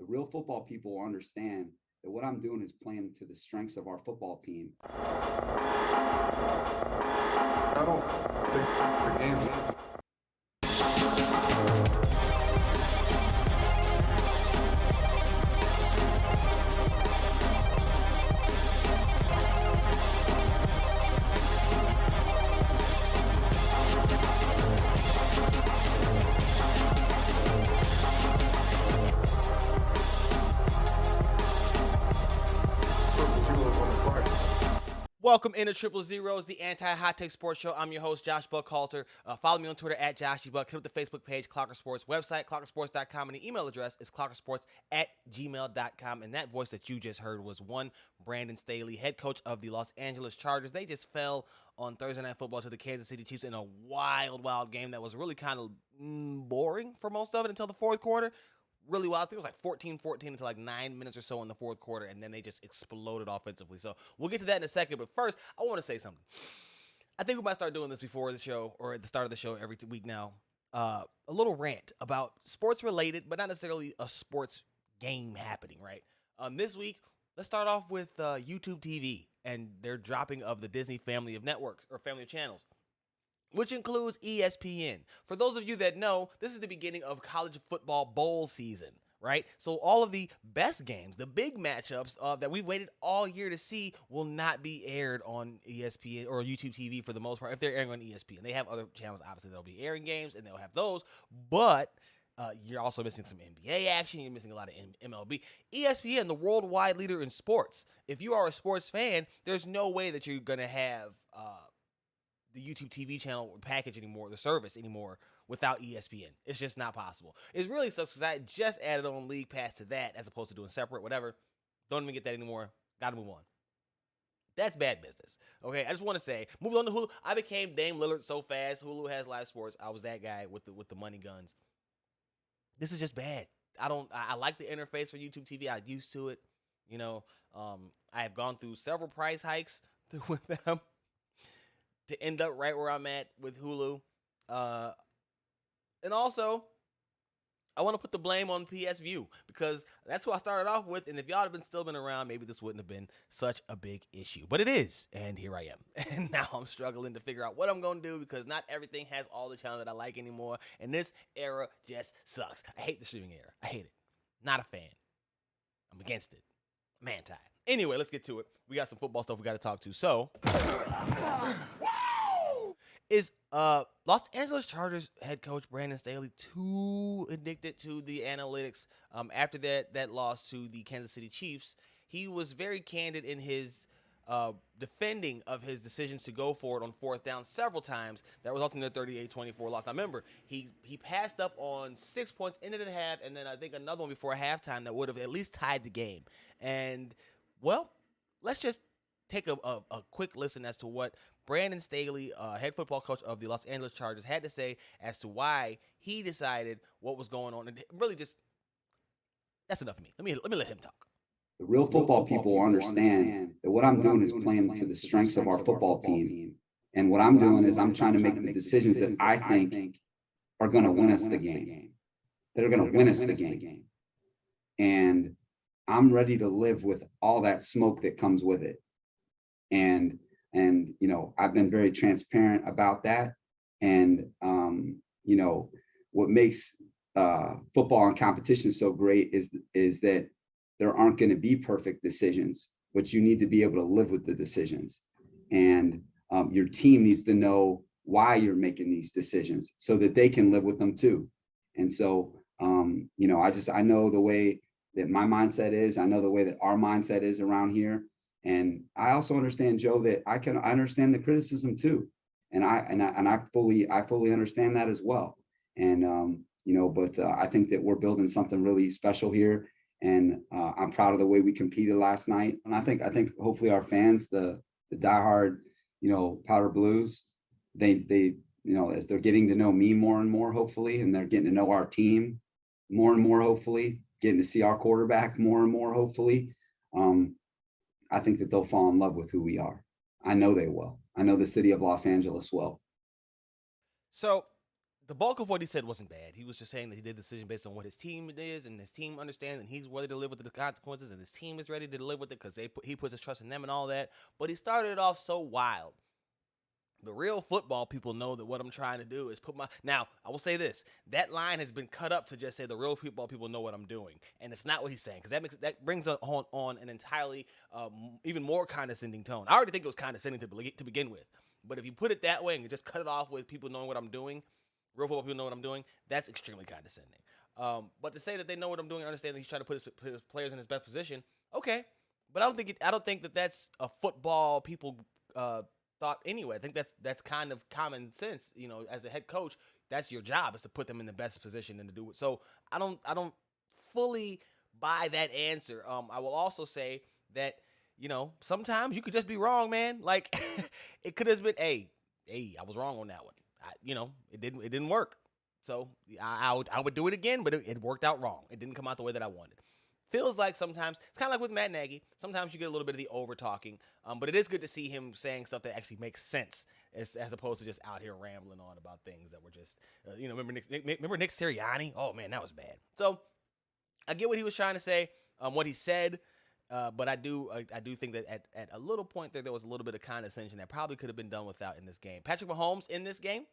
The real football people will understand that what I'm doing is playing to the strengths of our football team. I don't think the game's Welcome into Triple Zeros, the anti-hot take sports show. I'm your host, Josh Buckhalter. Follow me on Twitter at JoshyBuck. Hit up the Facebook page, Clocker Sports website, clockersports.com, and the email address is clockersports@gmail.com. And that voice that you just heard was one Brandon Staley, head coach of the Los Angeles Chargers. They just fell on Thursday Night Football to the Kansas City Chiefs in a wild game that was really kind of boring for most of it until the fourth quarter. Really wild. I think it was like 14-14 until like 9 minutes or so in the fourth quarter, and then they just exploded offensively. So we'll get to that in a second, but first, I want to say something. I think we might start doing this before the show or at the start of the show every week now. A little rant about sports-related, but not necessarily a sports game happening, right? This week, let's start off with YouTube TV and their dropping of the Disney family of networks or family of channels, which includes ESPN. For those of you that know, this is the beginning of college football bowl season, right? So all of the best games, the big matchups that we've waited all year to see will not be aired on ESPN or YouTube TV for the most part, if they're airing on ESPN. They have other channels, obviously, that'll be airing games, and they'll have those, but you're also missing some NBA action. You're missing a lot of MLB. ESPN, the worldwide leader in sports. If you are a sports fan, there's no way that you're going to have the YouTube TV channel package anymore, the service anymore, without ESPN. It's just not possible. It really sucks because I just added on League Pass to that as opposed to doing separate, whatever. Don't even get that anymore. Got to move on. That's bad business. Okay, I just want to say, moving on to Hulu, I became Dame Lillard so fast. Hulu has live sports. I was that guy with the money guns. This is just bad. I like the interface for YouTube TV. I'm used to it. You know, I have gone through several price hikes with them to end up right where I'm at with Hulu. And also, I want to put the blame on PS View because that's who I started off with. And if y'all had still been around, maybe this wouldn't have been such a big issue. But it is. And here I am. And now I'm struggling to figure out what I'm going to do because not everything has all the channels that I like anymore. And this era just sucks. I hate the streaming era. I hate it. Not a fan. I'm against it. I'm anti. Anyway, let's get to it. We got some football stuff we got to talk to. So, is Los Angeles Chargers head coach Brandon Staley too addicted to the analytics after that loss to the Kansas City Chiefs? He was very candid in his defending of his decisions to go for it on fourth down several times that resulted in a 38-24 loss. Now remember, he passed up on 6 points into the half, and then I think another one before halftime that would have at least tied the game. And well, let's just take a quick listen as to what Brandon Staley, head football coach of the Los Angeles Chargers, had to say as to why he decided what was going on. And really just, that's enough of me. Let me let him talk. The real football people will understand that what I'm doing is playing to the strengths of our football team. And what I'm doing is I'm trying to make the decisions that I think are going to win us the game, that are going to win us the game. And I'm ready to live with all that smoke that comes with it. And you know, I've been very transparent about that. And you know, what makes football and competition so great is that there aren't going to be perfect decisions, but you need to be able to live with the decisions. And your team needs to know why you're making these decisions so that they can live with them too. And so, you know, I know the way that my mindset is. I know the way that our mindset is around here. And I also understand, Joe, that I understand the criticism too. And I fully understand that as well. And, you know, but I think that we're building something really special here. And I'm proud of the way we competed last night. And I think hopefully our fans, the diehard, you know, Powder Blues, they, you know, as they're getting to know me more and more, hopefully, and they're getting to know our team more and more, hopefully, getting to see our quarterback more and more, hopefully, I think that they'll fall in love with who we are. I know they will. I know the city of Los Angeles will. So the bulk of what he said wasn't bad. He was just saying that he did the decision based on what his team is, and his team understands, and he's ready to live with the consequences, and his team is ready to live with it because he puts his trust in them and all that. But he started it off so wild. The real football people know that what I'm trying to do is now, I will say this. That line has been cut up to just say the real football people know what I'm doing. And it's not what he's saying, because that brings on an entirely even more condescending tone. I already think it was condescending to begin with. But if you put it that way and you just cut it off with people knowing what I'm doing, real football people know what I'm doing, that's extremely condescending. But to say that they know what I'm doing and understand that he's trying to put his players in his best position, okay. But I don't think that that's a football people thought anyway. I think that's kind of common sense. You know, as a head coach, that's your job, is to put them in the best position and to do it. So I don't fully buy that answer. I will also say that, you know, sometimes you could just be wrong, man. Like it could have been, hey, I was wrong on that one. It didn't work. So I would do it again, but it worked out wrong. It didn't come out the way that I wanted. Feels like sometimes, it's kind of like with Matt Nagy, sometimes you get a little bit of the over-talking, but it is good to see him saying stuff that actually makes sense as opposed to just out here rambling on about things that were just, remember Nick Sirianni? Oh, man, that was bad. So I get what he was trying to say, what he said, but I do think that at a little point there was a little bit of condescension that probably could have been done without in this game. Patrick Mahomes in this game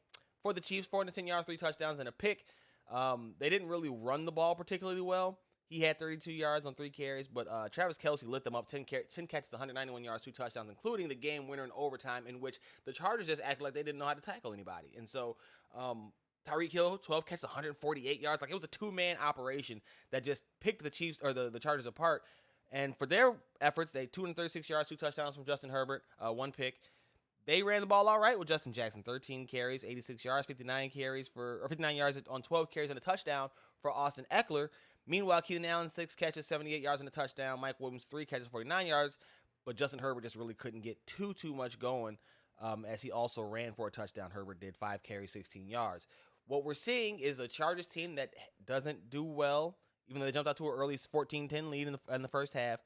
for the Chiefs, 410 yards, 3 touchdowns, and a pick. They didn't really run the ball particularly well. He had 32 yards on 3 carries, but Travis Kelce lit them up, 10 catches, 191 yards, 2 touchdowns, including the game winner in overtime, in which the Chargers just acted like they didn't know how to tackle anybody. And so Tyreek Hill, 12 catches, 148 yards. Like, it was a two-man operation that just picked the Chiefs or the Chargers apart. And for their efforts, they 236 yards, 2 touchdowns from Justin Herbert, 1 pick. They ran the ball all right with Justin Jackson, 13 carries, 86 yards, 59 yards on 12 carries and a touchdown for Austin Eckler. Meanwhile, Keenan Allen, 6 catches, 78 yards and a touchdown. Mike Williams, 3 catches, 49 yards. But Justin Herbert just really couldn't get too much going as he also ran for a touchdown. Herbert did 5 carries, 16 yards. What we're seeing is a Chargers team that doesn't do well, even though they jumped out to an early 14-10 lead in the first half.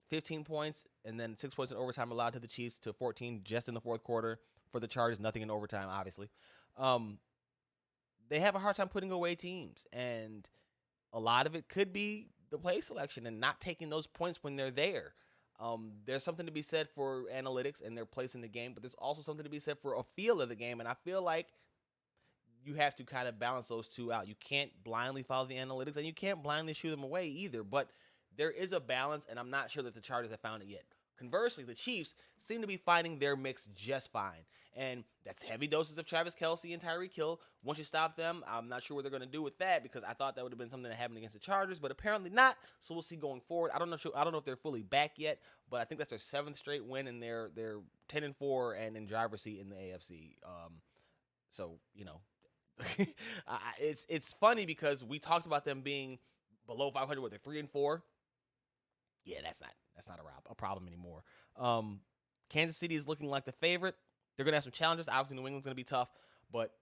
15 points and then 6 points in overtime allowed to the Chiefs, to 14 just in the fourth quarter for the Chargers. Nothing in overtime, obviously. They have a hard time putting away teams, and a lot of it could be the play selection and not taking those points when they're there. There's something to be said for analytics and their place in the game, but there's also something to be said for a feel of the game, and I feel like you have to kind of balance those two out. You can't blindly follow the analytics, and you can't blindly shoot them away either, but there is a balance, and I'm not sure that the Chargers have found it yet. Conversely, the Chiefs seem to be finding their mix just fine. And that's heavy doses of Travis Kelce and Tyreek Hill. Once you stop them, I'm not sure what they're going to do with that, because I thought that would have been something that happened against the Chargers, but apparently not. So we'll see going forward. I don't know if they're fully back yet, but I think that's their 7th straight win, and they're 10-4 and in driver's seat in the AFC. So, it's funny because we talked about them being below 500, they're 3-4. Yeah, that's not a problem anymore. Kansas City is looking like the favorite. They're going to have some challenges. Obviously, New England's going to be tough, but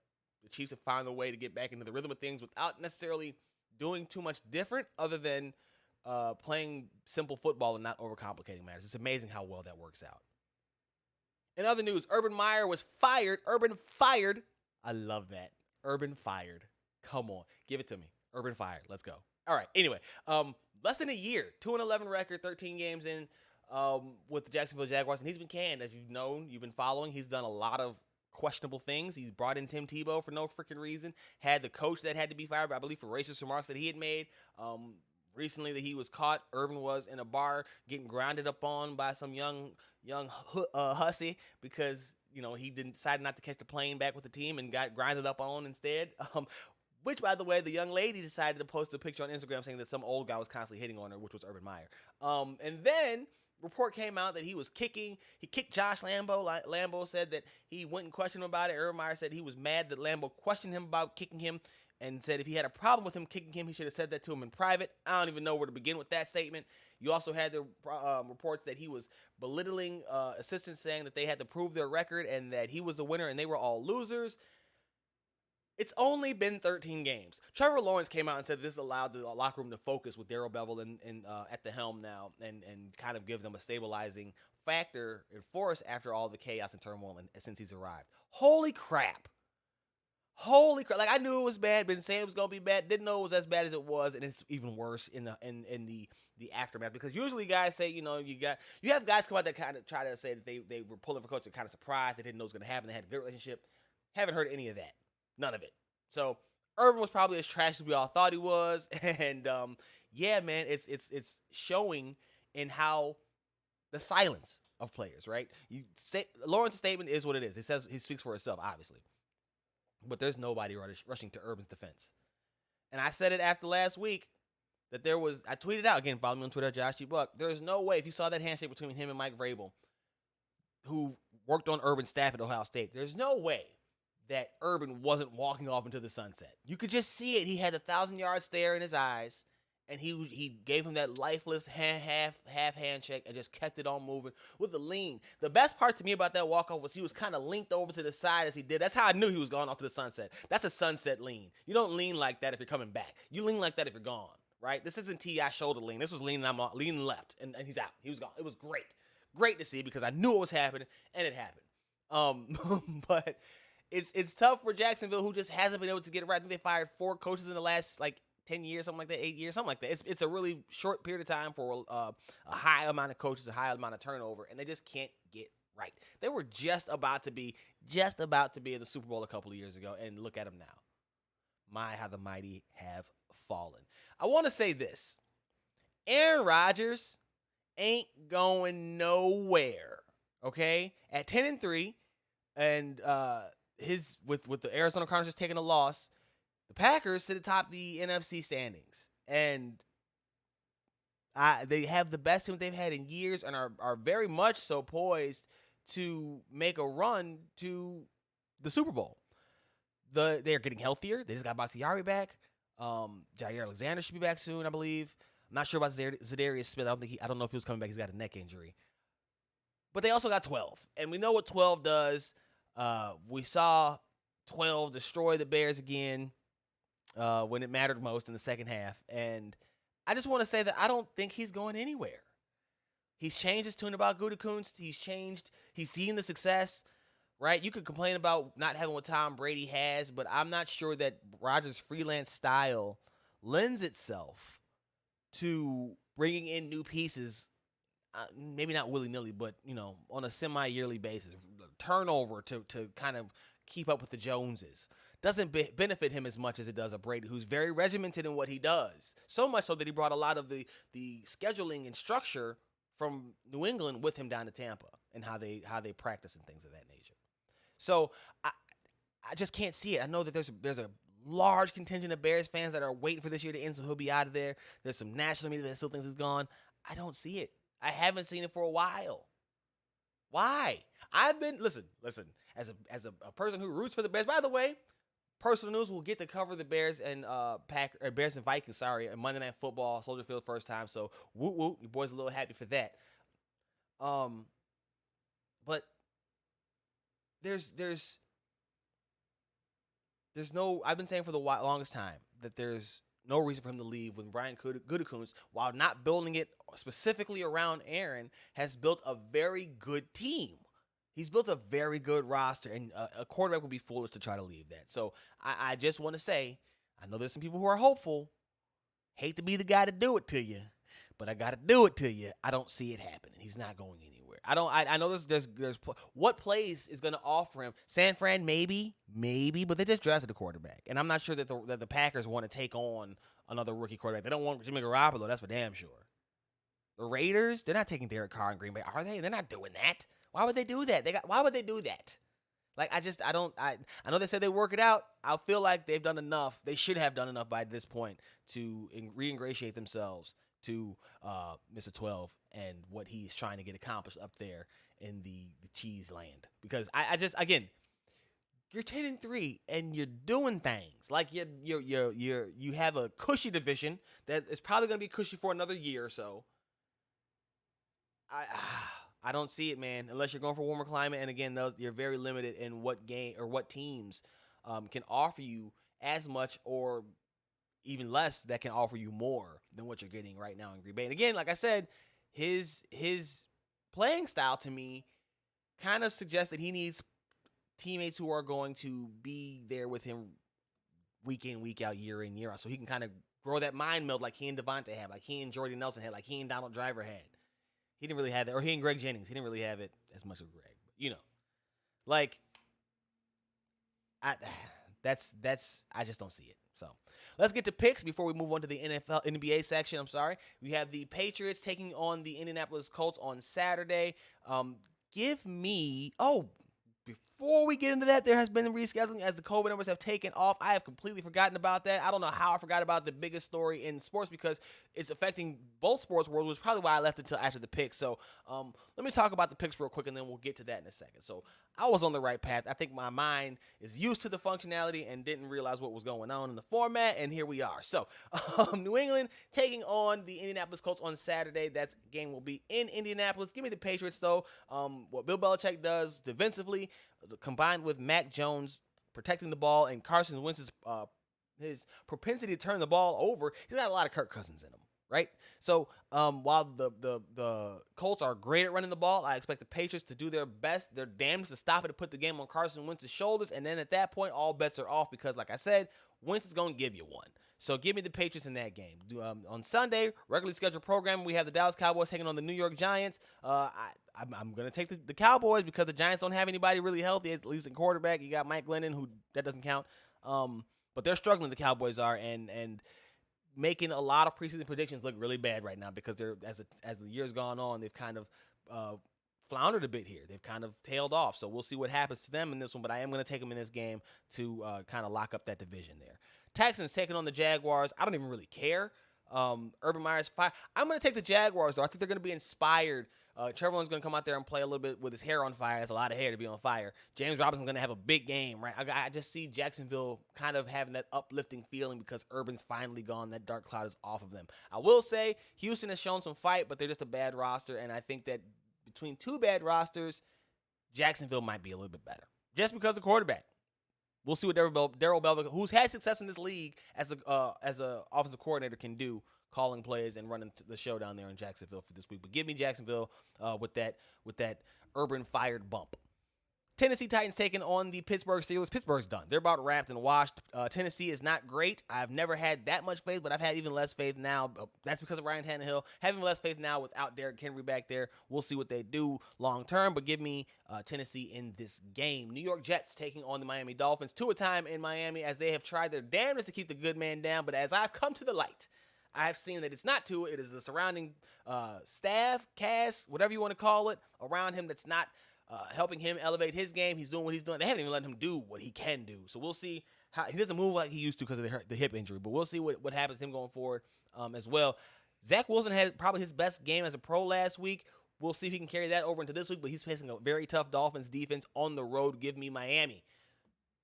the Chiefs have found a way to get back into the rhythm of things without necessarily doing too much different other than playing simple football and not overcomplicating matters. It's amazing how well that works out. In other news, Urban Meyer was fired. Urban fired. I love that. Urban fired. Come on. Give it to me. Urban fired. Let's go. All right. Anyway, less than a year, 2-11 record, 13 games in with the Jacksonville Jaguars, and he's been canned. As you've been following, he's done a lot of questionable things. He's brought in Tim Tebow for no freaking reason, had the coach that had to be fired, I believe, for racist remarks that he had made. Recently that he was caught, Urban was in a bar getting grounded up on by some young hussy because, he decided not to catch the plane back with the team and got grinded up on instead. Which, by the way, the young lady decided to post a picture on Instagram saying that some old guy was constantly hitting on her, which was Urban Meyer. And then report came out that he was kicking. He kicked Josh Lambo. Lambo said that he went and questioned him about it. Urban Meyer said he was mad that Lambo questioned him about kicking him and said if he had a problem with him kicking him, he should have said that to him in private. I don't even know where to begin with that statement. You also had the reports that he was belittling assistants, saying that they had to prove their record and that he was the winner and they were all losers. It's only been 13 games. Trevor Lawrence came out and said this allowed the locker room to focus with Darrell Bevell at the helm now and kind of give them a stabilizing factor and force after all the chaos and turmoil since he's arrived. Holy crap. Holy crap! Like I knew it was bad, been saying it was gonna be bad. Didn't know it was as bad as it was, and it's even worse in the aftermath. Because usually guys say, you have guys come out that kind of try to say that they were pulling for coach, they're kind of surprised, they didn't know it was gonna happen, they had a good relationship. Haven't heard any of that, none of it. So Urban was probably as trash as we all thought he was, and yeah, man, it's showing in how the silence of players, right? Lawrence's statement is what it is. It says he speaks for itself, obviously. But there's nobody rushing to Urban's defense. And I said it after last week that I tweeted out, again, follow me on Twitter, Josh G. Buck. There's no way, if you saw that handshake between him and Mike Vrabel, who worked on Urban's staff at Ohio State, there's no way that Urban wasn't walking off into the sunset. You could just see it. He had 1,000-yard stare in his eyes, and he gave him that lifeless half handshake and just kept it on moving with a lean. The best part to me about that walk-off was he was kind of linked over to the side as he did. That's how I knew he was going off to the sunset. That's a sunset lean. You don't lean like that if you're coming back. You lean like that if you're gone, right? This isn't T.I. shoulder lean. This was leaning left, and he's out. He was gone. It was great. Great to see because I knew it was happening, and it happened. But it's tough for Jacksonville, who just hasn't been able to get it right. I think they fired 4 coaches in the last, 10 years, something like that, 8 years, something like that. It's a really short period of time for a high amount of coaches, a high amount of turnover, and they just can't get right. They were just about to be in the Super Bowl a couple of years ago, and look at them now. My, how the mighty have fallen. I want to say this. Aaron Rodgers ain't going nowhere, okay? At 10-3, and with the Arizona Cardinals just taking a loss, the Packers sit atop the NFC standings, and they have the best team they've had in years and are very much so poised to make a run to the Super Bowl. They're getting healthier. They just got Bakhtiari back. Jair Alexander should be back soon, I believe. I'm not sure about Zadarius Smith. I don't know if he was coming back. He's got a neck injury. But they also got 12, and we know what 12 does. We saw 12 destroy the Bears again. When it mattered most in the second half. And I just want to say that I don't think he's going anywhere. He's changed his tune about Gutekunst. He's seen the success, right? You could complain about not having what Tom Brady has, but I'm not sure that Rodgers' freelance style lends itself to bringing in new pieces, maybe not willy-nilly, but, on a semi-yearly basis. Turnover to kind of keep up with the Joneses. Doesn't benefit him as much as it does a Brady, who's very regimented in what he does. So much so that he brought a lot of the scheduling and structure from New England with him down to Tampa and how they practice and things of that nature. So I just can't see it. I know that there's a large contingent of Bears fans that are waiting for this year to end so he'll be out of there. There's some national media that still thinks he's gone. I don't see it. I haven't seen it for a while. Why? I've been listen. As a person who roots for the Bears. By the way, personal news: we'll get to cover the Bears and Bears and Vikings. Sorry, and Monday Night Football, Soldier Field, first time. So whoop whoop, your boy's a little happy for that. But there's no. I've been saying for the longest time that there's no reason for him to leave when Brian Gutekunst, while not building it specifically around Aaron, has built a very good team. He's built a very good roster, and a quarterback would be foolish to try to leave that. So I just want to say, I know there's some people who are hopeful. Hate to be the guy to do it to you, but I got to do it to you. I don't see it happening. He's not going anywhere. I know there's what plays is going to offer him. San Fran, maybe, but they just drafted a quarterback, and I'm not sure that the Packers want to take on another rookie quarterback. They don't want Jimmy Garoppolo. That's for damn sure. The Raiders, they're not taking Derek Carr in Green Bay, are they? They're not doing that. Why would they do that? Why would they do that? I know they said they work it out. I feel like they've done enough. They should have done enough by this point to re-ingratiate themselves to Mr. 12 and what he's trying to get accomplished up there in the cheese land. Because again, you're 10-3 and you're doing things like you have a cushy division that is probably going to be cushy for another year or so. I don't see it, man, unless you're going for warmer climate. And again, you're very limited in what game or what teams can offer you as much or even less that can offer you more than what you're getting right now in Green Bay. And again, like I said, his playing style to me kind of suggests that he needs teammates who are going to be there with him week in, week out, year in, year out. So he can kind of grow that mind meld like he and Devontae had, like he and Jordy Nelson had, like he and Donald Driver had. He didn't really have that, or he and Greg Jennings. He didn't really have it as much as Greg. But, you know, like, I just don't see it. So let's get to picks before we move on to the NBA section. I'm sorry. We have the Patriots taking on the Indianapolis Colts on Saturday. Before we get into that, there has been rescheduling as the COVID numbers have taken off. I have completely forgotten about that. I don't know how I forgot about the biggest story in sports because it's affecting both sports worlds, which is probably why I left it until after the picks. So let me talk about the picks real quick, and then we'll get to that in a second. So I was on the right path. I think my mind is used to the functionality and didn't realize what was going on in the format, and here we are. So New England taking on the Indianapolis Colts on Saturday. That game will be in Indianapolis. Give me the Patriots, though. What Bill Belichick does defensively, combined with Mac Jones protecting the ball and Carson Wentz's his propensity to turn the ball over, he's got a lot of Kirk Cousins in him, right? So while the Colts are great at running the ball, I expect the Patriots to do their best, their damnedest to stop it, to put the game on Carson Wentz's shoulders, and then at that point, all bets are off because, like I said, Wentz is going to give you one. So give me the Patriots in that game. On Sunday, regularly scheduled program, we have the Dallas Cowboys taking on the New York Giants. I'm going to take the Cowboys because the Giants don't have anybody really healthy, at least in quarterback. You got Mike Glennon, who that doesn't count. But they're struggling, the Cowboys are, and making a lot of preseason predictions look really bad right now because they're as the year's gone on, they've kind of floundered a bit here. They've kind of tailed off. So we'll see what happens to them in this one, but I am going to take them in this game to kind of lock up that division there. Texans taking on the Jaguars. I don't even really care. Urban Meyer's fire. I'm going to take the Jaguars, though. I think they're going to be inspired. Trevor Lawrence going to come out there and play a little bit with his hair on fire. That's a lot of hair to be on fire. James Robinson's going to have a big game, right? I just see Jacksonville kind of having that uplifting feeling because Urban's finally gone. That dark cloud is off of them. I will say Houston has shown some fight, but they're just a bad roster, and I think that between two bad rosters, Jacksonville might be a little bit better just because of the quarterback. We'll see what Darryl Bell, who's had success in this league as a offensive coordinator, can do, calling plays and running the show down there in Jacksonville for this week. But give me Jacksonville with that Urban fired bump. Tennessee Titans taking on the Pittsburgh Steelers. Pittsburgh's done. They're about wrapped and washed. Tennessee is not great. I've never had that much faith, but I've had even less faith now. That's because of Ryan Tannehill. Having less faith now without Derrick Henry back there. We'll see what they do long term, but give me Tennessee in this game. New York Jets taking on the Miami Dolphins. Two a time in Miami as they have tried their damnedest to keep the good man down, but as I've come to the light, I've seen that it's not two. It is the surrounding staff, cast, whatever you want to call it, around him that's not helping him elevate his game. He's doing what he's doing. They haven't even let him do what he can do. So we'll see how he doesn't move like he used to because of the hip injury. But we'll see what happens to him going forward as well. Zach Wilson had probably his best game as a pro last week. We'll see if he can carry that over into this week. But he's facing a very tough Dolphins defense on the road. Give me Miami.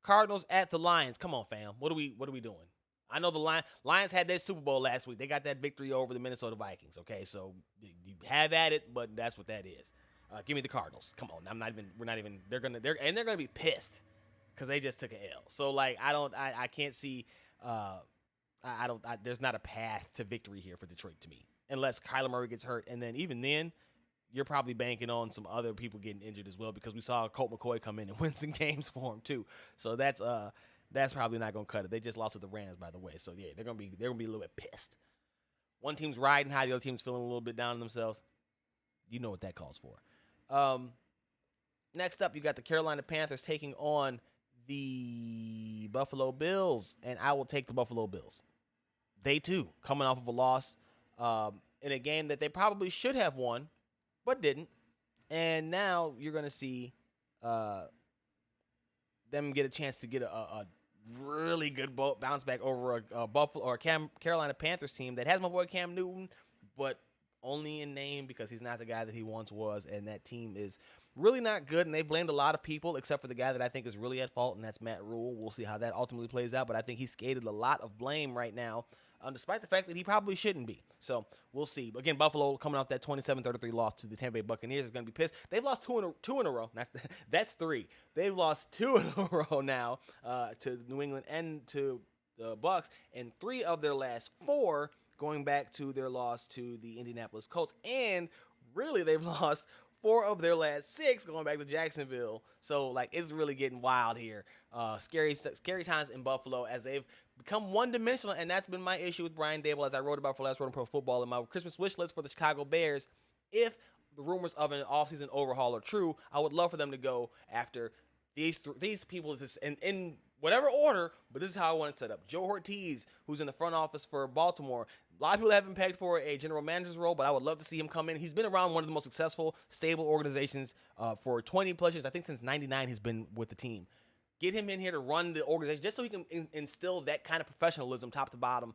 Cardinals at the Lions. Come on, fam. What are we doing? I know the Lions had their Super Bowl last week. They got that victory over the Minnesota Vikings. Okay, so you have at it, but that's what that is. Give me the Cardinals. Come on, we're not even. They're gonna be pissed because they just took an L. So like, I can't see. There's not a path to victory here for Detroit to me, unless Kyler Murray gets hurt, and then even then, you're probably banking on some other people getting injured as well because we saw Colt McCoy come in and win some games for him too. So that's probably not gonna cut it. They just lost to the Rams, by the way. So yeah, they're gonna be a little bit pissed. One team's riding high, the other team's feeling a little bit down on themselves. You know what that calls for. Next up, you got the Carolina Panthers taking on the Buffalo Bills, and I will take the Buffalo Bills. They, too, coming off of a loss in a game that they probably should have won, but didn't. And now you're going to see them get a chance to get a really good bounce back over a Buffalo or Carolina Panthers team that has my boy Cam Newton, but only in name because he's not the guy that he once was, and that team is really not good, and they blamed a lot of people except for the guy that I think is really at fault, and that's Matt Rule. We'll see how that ultimately plays out, but I think he skated a lot of blame right now, despite the fact that he probably shouldn't be. So we'll see. Again, Buffalo coming off that 27-33 loss to the Tampa Bay Buccaneers is going to be pissed. They've lost two in a row. That's three. They've lost two in a row now to New England and to the Bucs, and 3 of their last 4 going back to their loss to the Indianapolis Colts. And really, they've lost 4 of their last 6 going back to Jacksonville. So, like, it's really getting wild here. Scary times in Buffalo as they've become one-dimensional, and that's been my issue with Brian Daboll, as I wrote about for Last Word on Pro Football in my Christmas wish list for the Chicago Bears. If the rumors of an offseason overhaul are true, I would love for them to go after these people in whatever order, but this is how I want it set up. Joe Ortiz, who's in the front office for Baltimore. A lot of people haven't pegged for a general manager's role, but I would love to see him come in. He's been around one of the most successful, stable organizations for 20 plus years. I think since 99 he's been with the team. Get him in here to run the organization just so he can instill that kind of professionalism top to bottom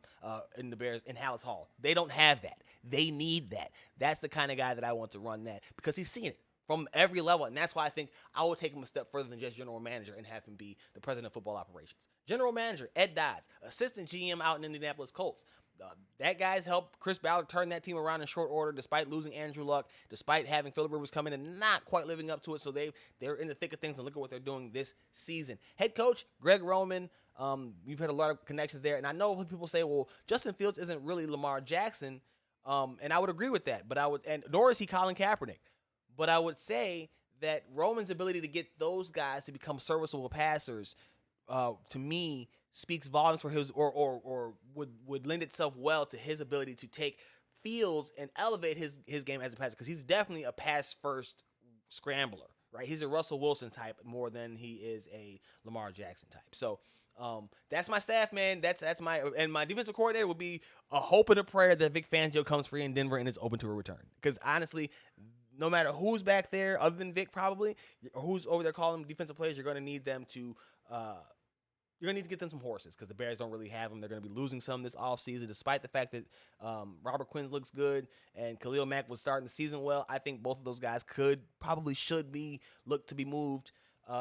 in the Bears in Hallis Hall. They don't have that. They need that. That's the kind of guy that I want to run that because he's seen it from every level, and that's why I think I would take him a step further than just general manager and have him be the president of football operations. General manager, Ed Dodds, assistant GM out in Indianapolis Colts. That guy's helped Chris Ballard turn that team around in short order despite losing Andrew Luck, despite having Phillip Rivers come in and not quite living up to it. So they're in the thick of things, and look at what they're doing this season. Head coach, Greg Roman, you've had a lot of connections there. And I know people say, well, Justin Fields isn't really Lamar Jackson, and I would agree with that. Nor is he Colin Kaepernick. But I would say that Roman's ability to get those guys to become serviceable passers, to me, speaks volumes for his or would lend itself well to his ability to take Fields and elevate his game as a passer, because he's definitely a pass first scrambler, right? He's a Russell Wilson type more than he is a Lamar Jackson type. So that's my staff, man. That's my defensive coordinator would be a hope and a prayer that Vic Fangio comes free in Denver and is open to a return. Because honestly, no matter who's back there, other than Vic probably, or who's over there calling them defensive players, you're going to need them to you're going to need to get them some horses, because the Bears don't really have them. They're going to be losing some this offseason, despite the fact that Robert Quinn looks good and Khalil Mack was starting the season well. I think both of those guys should be looked to be moved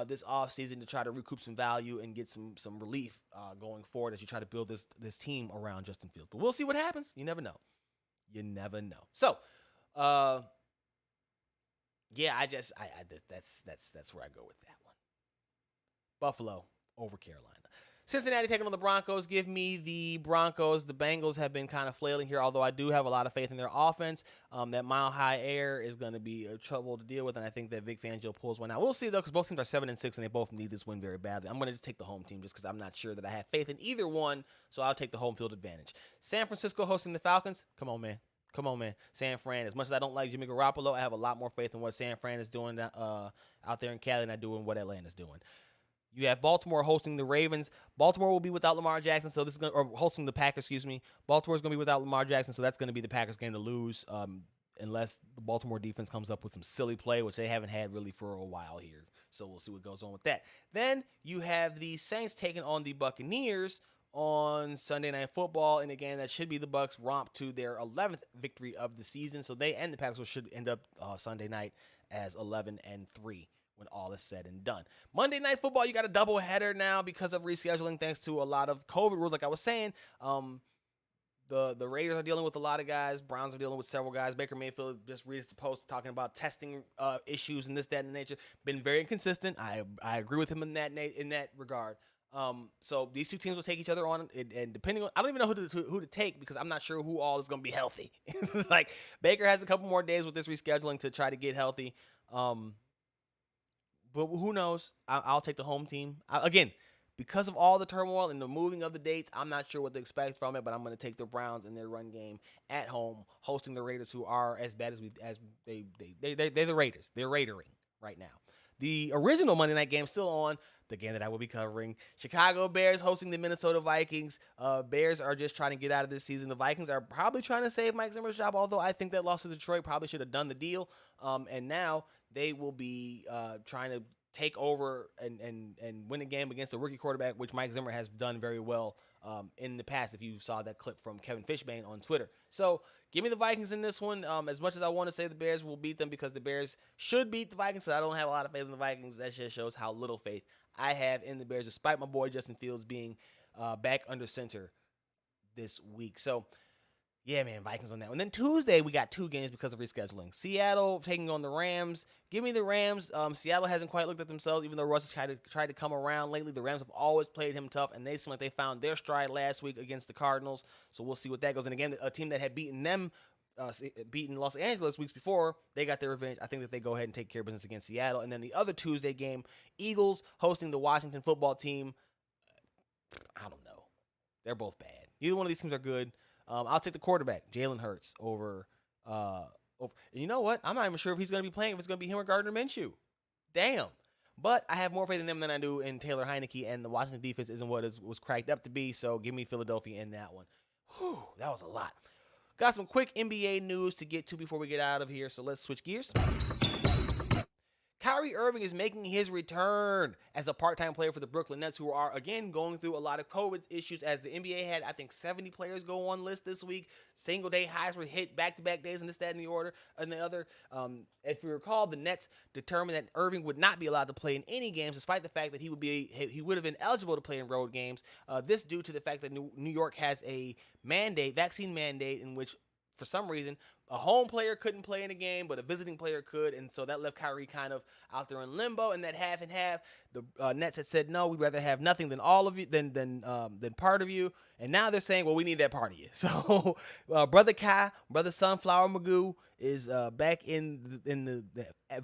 this offseason to try to recoup some value and get some relief going forward as you try to build this team around Justin Fields. But we'll see what happens. You never know. So, yeah, that's where I go with that one. Buffalo over Carolina. Cincinnati taking on the Broncos. Give me the Broncos. The Bengals have been kind of flailing here, although I do have a lot of faith in their offense. That mile-high air is going to be a trouble to deal with, and I think that Vic Fangio pulls one out. We'll see, though, because both teams are 7-6, and they both need this win very badly. I'm going to just take the home team just because I'm not sure that I have faith in either one, so I'll take the home field advantage. San Francisco hosting the Falcons. Come on, man. San Fran. As much as I don't like Jimmy Garoppolo, I have a lot more faith in what San Fran is doing out there in Cali than I do in what Atlanta's doing. You have Baltimore hosting the Ravens. Baltimore will be without Lamar Jackson, so this is hosting the Packers. Excuse me. Baltimore's going to be without Lamar Jackson, so that's going to be the Packers' game to lose, unless the Baltimore defense comes up with some silly play, which they haven't had really for a while here. So we'll see what goes on with that. Then you have the Saints taking on the Buccaneers on Sunday Night Football in a game that should be the Bucs romp to their 11th victory of the season. So they and the Packers should end up Sunday night as 11-3. When all is said and done. Monday Night Football, you got a double header now because of rescheduling, thanks to a lot of COVID rules. Like I was saying, the Raiders are dealing with a lot of guys. Browns are dealing with several guys. Baker Mayfield just reads the post talking about testing issues and this, that, and nature. Been very inconsistent. I agree with him in that regard. So these two teams will take each other on, and depending on, I don't even know who to take, because I'm not sure who all is going to be healthy. Like Baker has a couple more days with this rescheduling to try to get healthy. But who knows? I'll take the home team. Again, because of all the turmoil and the moving of the dates, I'm not sure what to expect from it, but I'm going to take the Browns in their run game at home, hosting the Raiders, who are as bad as they're the Raiders. They're Raidering right now. The original Monday night game still on, the game that I will be covering. Chicago Bears hosting the Minnesota Vikings. Bears are just trying to get out of this season. The Vikings are probably trying to save Mike Zimmer's job, although I think that loss to Detroit probably should have done the deal. And now they will be trying to take over and win a game against a rookie quarterback, which Mike Zimmer has done very well in the past, if you saw that clip from Kevin Fishbane on Twitter. So give me the Vikings in this one. As much as I want to say the Bears will beat them, because the Bears should beat the Vikings, so I don't have a lot of faith in the Vikings. That just shows how little faith I have in the Bears, despite my boy Justin Fields being back under center this week. So yeah, man, Vikings on that one. Then Tuesday, we got 2 games because of rescheduling. Seattle taking on the Rams. Give me the Rams. Seattle hasn't quite looked at themselves, even though Russ has tried to come around lately. The Rams have always played him tough, and they seem like they found their stride last week against the Cardinals. So we'll see what that goes. And again, a team that had beaten them beaten Los Angeles weeks before, they got their revenge. I think that they go ahead and take care of business against Seattle. And then the other Tuesday game, Eagles hosting the Washington football team. I don't know. They're both bad. Neither one of these teams are good. I'll take the quarterback, Jalen Hurts, over. You know what? I'm not even sure if he's going to be playing, if it's going to be him or Gardner Minshew. Damn. But I have more faith in them than I do in Taylor Heineke, and the Washington defense isn't what it was cracked up to be, so give me Philadelphia in that one. Whew, that was a lot. Got some quick NBA news to get to before we get out of here, so let's switch gears. Kyrie Irving is making his return as a part-time player for the Brooklyn Nets, who are, again, going through a lot of COVID issues, as the NBA had, I think, 70 players go on list this week. Single-day highs were hit back-to-back days, and this, that, and the order, and the other. If you recall, the Nets determined that Irving would not be allowed to play in any games, despite the fact that he would have been eligible to play in road games. This due to the fact that New York has a vaccine mandate, in which, for some reason, a home player couldn't play in a game, but a visiting player could, and so that left Kyrie kind of out there in limbo. And that half and half, the Nets had said, no, we'd rather have nothing than all of you, than part of you. And now they're saying, well, we need that part of you. So, brother Sunflower Magoo is back in the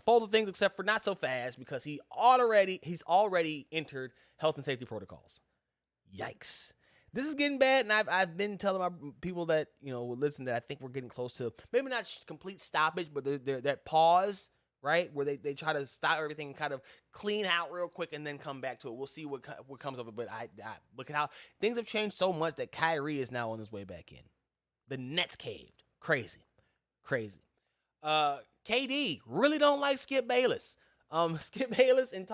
fold of things, except for not so fast, because he's already entered health and safety protocols. Yikes. This is getting bad, and I've been telling my people that, will listen, that I think we're getting close to maybe not complete stoppage, but that pause, right, where they try to stop everything and kind of clean out real quick and then come back to it. We'll see what comes of it, but I look at how things have changed so much that Kyrie is now on his way back in. The Nets caved. Crazy. KD really don't like Skip Bayless. Skip Bayless and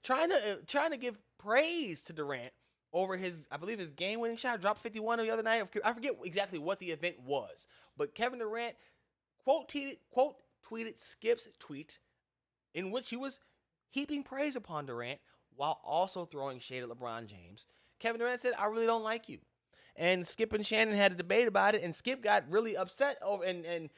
trying to give praise to Durant over I believe his game-winning shot, dropped 51 the other night. I forget exactly what the event was, but Kevin Durant quote tweeted Skip's tweet, in which he was heaping praise upon Durant while also throwing shade at LeBron James. Kevin Durant said, "I really don't like you," and Skip and Shannon had a debate about it, and Skip got really upset over and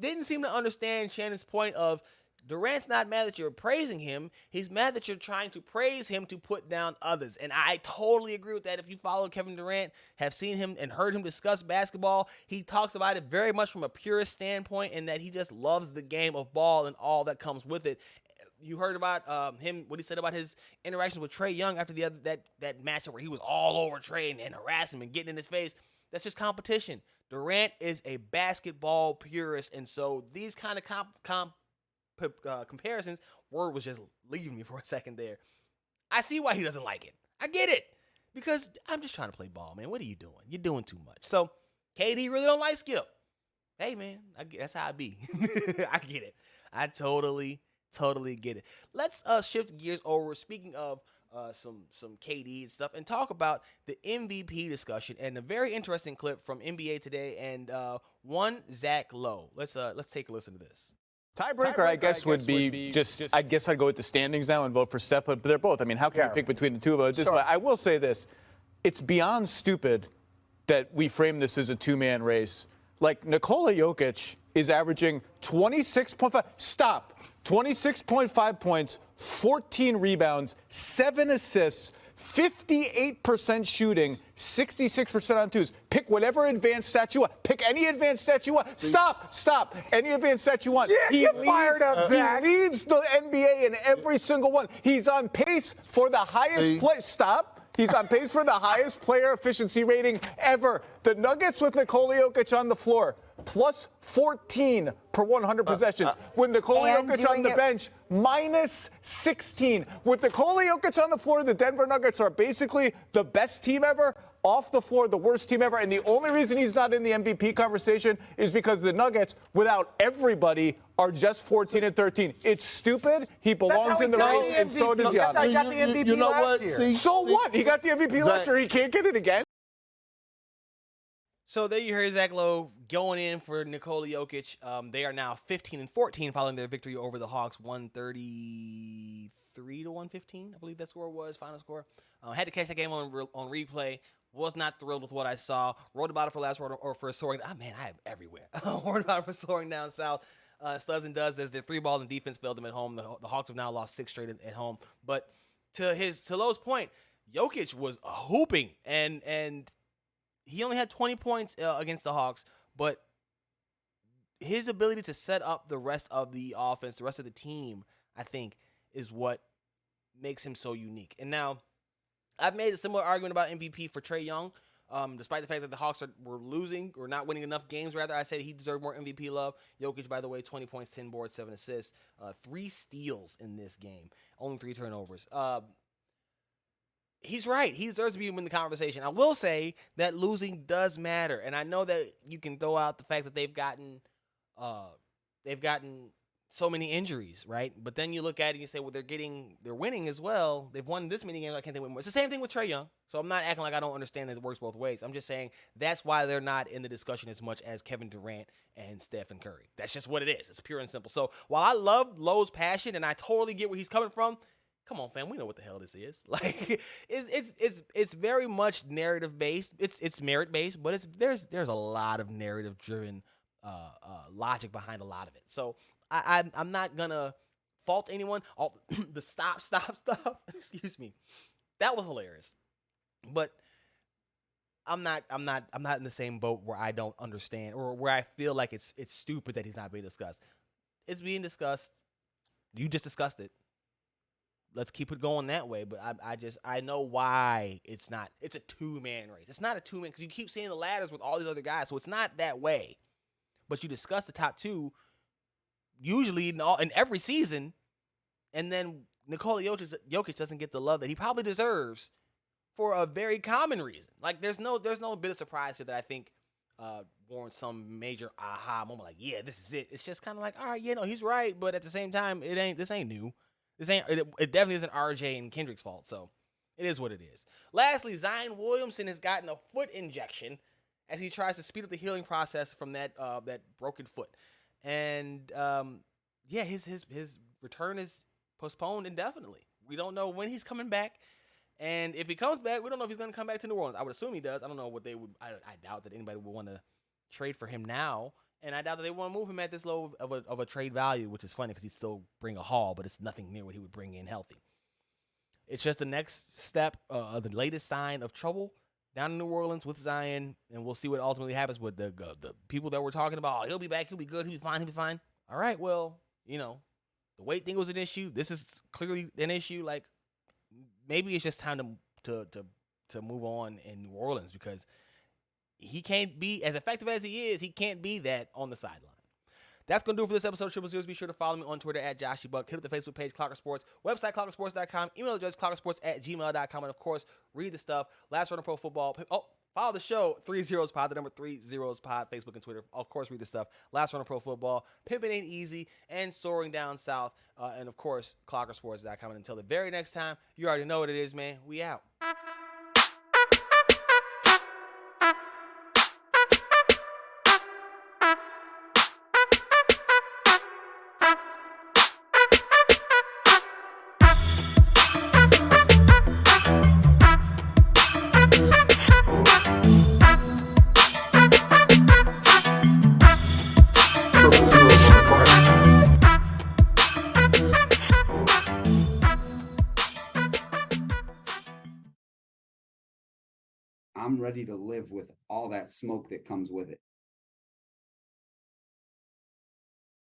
didn't seem to understand Shannon's point of, Durant's not mad that you're praising him. He's mad that you're trying to praise him to put down others. And I totally agree with that. If you follow Kevin Durant, have seen him and heard him discuss basketball, he talks about it very much from a purist standpoint, and that he just loves the game of ball and all that comes with it. You heard about what he said about his interactions with Trae Young after that matchup where he was all over Trae and harassing him and getting in his face. That's just competition. Durant is a basketball purist, and so these kind of comparisons, word was just leaving me for a second there. I see why he doesn't like it. I get it, because I'm just trying to play ball, man. What are you doing? You're doing too much. So KD really don't like Skip. Hey, man, that's how I be. I get it. I totally get it. Let's shift gears over. Speaking of some KD and stuff, and talk about the MVP discussion and a very interesting clip from NBA Today and one Zach Lowe. Let's take a listen to this. Tiebreaker, I guess, would be just I guess I'd go with the standings now and vote for Steph, but they're both. I mean, how can you pick between the two of them? Sure. I will say this. It's beyond stupid that we frame this as a two-man race. Like, Nikola Jokic is averaging 26.5 points, 14 rebounds, 7 assists, 58% shooting, 66% on twos. Pick whatever advanced stat you want. Pick any advanced stat you want. Stop. Any advanced stat you want. Yeah, get fired up, Zach. He leads the NBA in every single one. He's on pace for the highest He's on pace for the highest player efficiency rating ever. The Nuggets with Nikola Jokic on the floor, plus 14 per 100 possessions. With Nikola Jokic on the bench, minus 16. With Nikola Jokic on the floor, the Denver Nuggets are basically the best team ever. Off the floor, the worst team ever. And the only reason he's not in the MVP conversation is because the Nuggets, without everybody, are just 14 and 13. It's stupid. He belongs in the race, and so does Giannis. That's how he got the MVP last year. So what? He got the MVP last year. He can't get it again. So there you hear Zach Lowe going in for Nikola Jokic. They are now 15 and 14 following their victory over the Hawks, 133 to 115. I believe that score was final score. Had to catch that game on replay. Was not thrilled with what I saw. Wrote about it for last word or for soaring. I am everywhere. Wrote about it for soaring down south. Studs and does. There's their 3-ball and defense failed them at home. The Hawks have now lost 6 straight at home. But to Lowe's point, Jokic was hooping and he only had 20 points against the Hawks, but his ability to set up the rest of the offense, the rest of the team, I think, is what makes him so unique. And now, I've made a similar argument about MVP for Trae Young. Despite the fact that the Hawks were losing or not winning enough games, rather, I said he deserved more MVP love. Jokic, by the way, 20 points, 10 boards, 7 assists, 3 steals in this game, only 3 turnovers. He's right. He deserves to be in the conversation. I will say that losing does matter, and I know that you can throw out the fact that they've gotten so many injuries, right? But then you look at it and you say, well, they're winning as well. They've won this many games. I can't think win more. It's the same thing with Trae Young. So I'm not acting like I don't understand that it works both ways. I'm just saying that's why they're not in the discussion as much as Kevin Durant and Stephen Curry. That's just what it is. It's pure and simple. So while I love Lowe's passion and I totally get where he's coming from, come on, fam, we know what the hell this is. Like, it's very much narrative based. It's merit based, but there's a lot of narrative driven logic behind a lot of it. So I'm not gonna fault anyone. The stop. Excuse me, that was hilarious. But I'm not in the same boat where I don't understand or where I feel like it's stupid that he's not being discussed. It's being discussed. You just discussed it. Let's keep it going that way. But I know why it's not. It's a 2-man race. It's not a 2-man because you keep seeing the ladders with all these other guys. So it's not that way. But you discuss the top 2 usually in every season, and then Nikola Jokic doesn't get the love that he probably deserves for a very common reason. Like there's no bit of surprise here that I think warrants some major aha moment. Like, yeah, this is it. It's just kind of like, all right, he's right, but at the same time, this ain't new. It definitely isn't RJ and Kendrick's fault. So it is what it is. Lastly, Zion Williamson has gotten a foot injection as he tries to speed up the healing process from that broken foot. And his return is postponed indefinitely. We don't know when he's coming back, and if he comes back, we don't know if he's going to come back to New Orleans. I would assume he does. I don't know what they would. I doubt that anybody would want to trade for him now, and I doubt that they want to move him at this low of a trade value, which is funny because he'd still bring a haul, but it's nothing near what he would bring in healthy. It's just the next step, the latest sign of trouble down in New Orleans with Zion, and we'll see what ultimately happens with the people that we're talking about. Oh, he'll be back. He'll be good. He'll be fine. All right, well, the weight thing was an issue. This is clearly an issue. Like, maybe it's just time to move on in New Orleans because he can't be as effective as he is. He can't be that on the sideline. That's going to do it for this episode of Triple Zeros. Be sure to follow me on Twitter at JoshyBuck. Hit up the Facebook page, Clocker Sports. Website, clockersports.com. Email address, clockersports@gmail.com. And, of course, read the stuff. Last Run of Pro Football. Follow the show, 30pod, the number 30pod, Facebook and Twitter. Of course, read the stuff. Last Run of Pro Football. Pimpin' Ain't Easy and Soaring Down South. And, of course, clockersports.com. And until the very next time, you already know what it is, man. We out. I'm ready to live with all that smoke that comes with it.